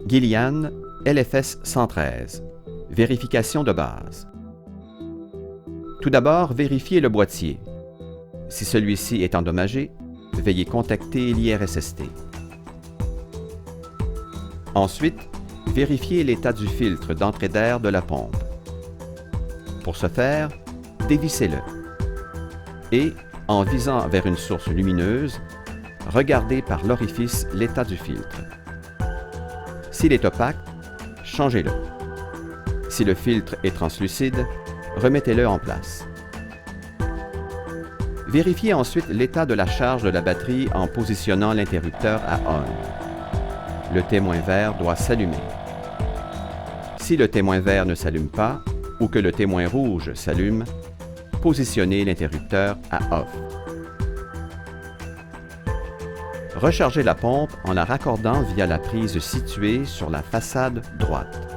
Gillian, LFS 113. Vérification de base. Tout d'abord, vérifiez le boîtier. Si celui-ci est endommagé, veuillez contacter l'IRSST. Ensuite, vérifiez l'état du filtre d'entrée d'air de la pompe. Pour ce faire, dévissez-le. Et, en visant vers une source lumineuse, regardez par l'orifice l'état du filtre. S'il est opaque, changez-le. Si le filtre est translucide, remettez-le en place. Vérifiez ensuite l'état de la charge de la batterie en positionnant l'interrupteur à ON. Le témoin vert doit s'allumer. Si le témoin vert ne s'allume pas ou que le témoin rouge s'allume, positionnez l'interrupteur à OFF. Rechargez la pompe en la raccordant via la prise située sur la façade droite.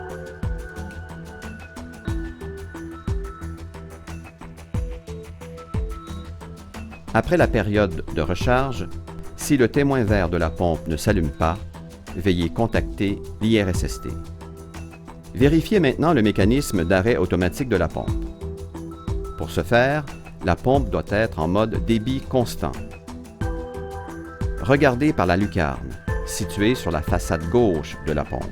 Après la période de recharge, si le témoin vert de la pompe ne s'allume pas, veuillez contacter l'IRSST. Vérifiez maintenant le mécanisme d'arrêt automatique de la pompe. Pour ce faire, la pompe doit être en mode débit constant. Regardez par la lucarne, située sur la façade gauche de la pompe.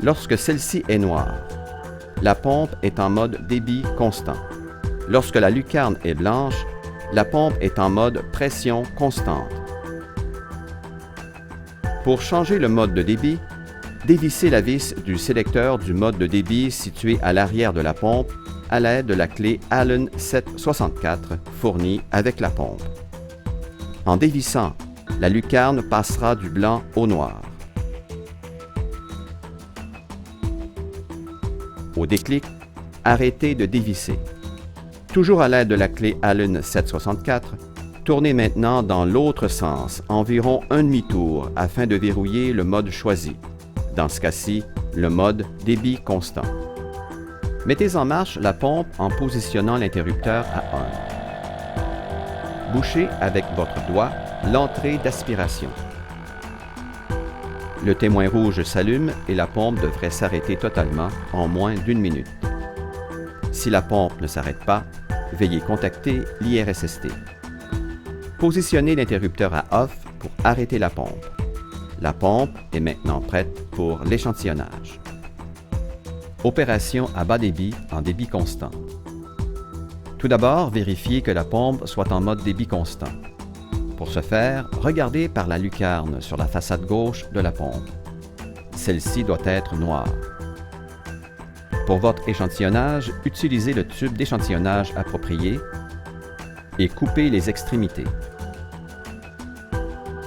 Lorsque celle-ci est noire, la pompe est en mode débit constant. Lorsque la lucarne est blanche, la pompe est en mode pression constante. Pour changer le mode de débit, dévissez la vis du sélecteur du mode de débit situé à l'arrière de la pompe à l'aide de la clé Allen 764 fournie avec la pompe. En dévissant, la lucarne passera du blanc au noir. Au déclic, arrêtez de dévisser. Toujours à l'aide de la clé Allen 764, tournez maintenant dans l'autre sens, environ un demi-tour, afin de verrouiller le mode choisi. Dans ce cas-ci, le mode débit constant. Mettez en marche la pompe en positionnant l'interrupteur à ON. Bouchez avec votre doigt l'entrée d'aspiration. Le témoin rouge s'allume et la pompe devrait s'arrêter totalement en moins d'1 minute. Si la pompe ne s'arrête pas, veuillez contacter l'IRSST. Positionnez l'interrupteur à OFF pour arrêter la pompe. La pompe est maintenant prête pour l'échantillonnage. Opération à bas débit en débit constant. Tout d'abord, vérifiez que la pompe soit en mode débit constant. Pour ce faire, regardez par la lucarne sur la façade gauche de la pompe. Celle-ci doit être noire. Pour votre échantillonnage, utilisez le tube d'échantillonnage approprié et coupez les extrémités.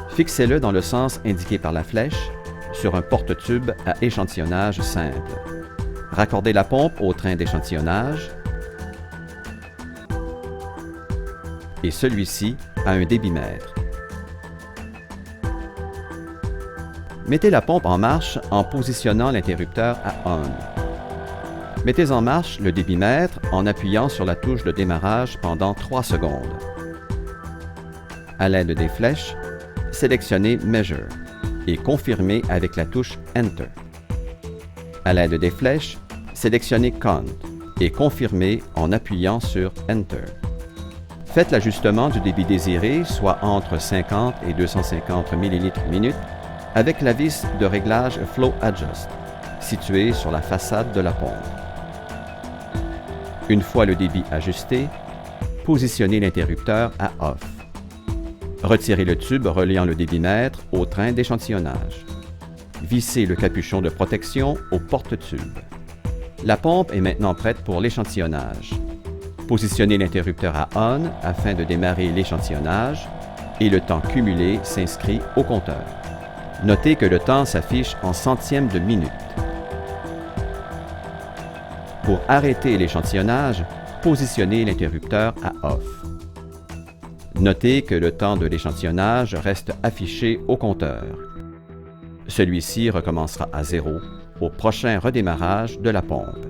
Fixez-le dans le sens indiqué par la flèche sur un porte-tube à échantillonnage simple. Raccordez la pompe au train d'échantillonnage et celui-ci à un débitmètre. Mettez la pompe en marche en positionnant l'interrupteur à ON. Mettez en marche le débitmètre en appuyant sur la touche de démarrage pendant 3 secondes. À l'aide des flèches, sélectionnez Measure et confirmez avec la touche Enter. À l'aide des flèches, sélectionnez Count et confirmez en appuyant sur Enter. Faites l'ajustement du débit désiré, soit entre 50 et 250 ml/minute, avec la vis de réglage Flow Adjust, située sur la façade de la pompe. Une fois le débit ajusté, positionnez l'interrupteur à OFF. Retirez le tube reliant le débitmètre au train d'échantillonnage. Vissez le capuchon de protection au porte-tube. La pompe est maintenant prête pour l'échantillonnage. Positionnez l'interrupteur à ON afin de démarrer l'échantillonnage et le temps cumulé s'inscrit au compteur. Notez que le temps s'affiche en centièmes de minute. Pour arrêter l'échantillonnage, positionnez l'interrupteur à OFF. Notez que le temps de l'échantillonnage reste affiché au compteur. Celui-ci recommencera à 0 au prochain redémarrage de la pompe.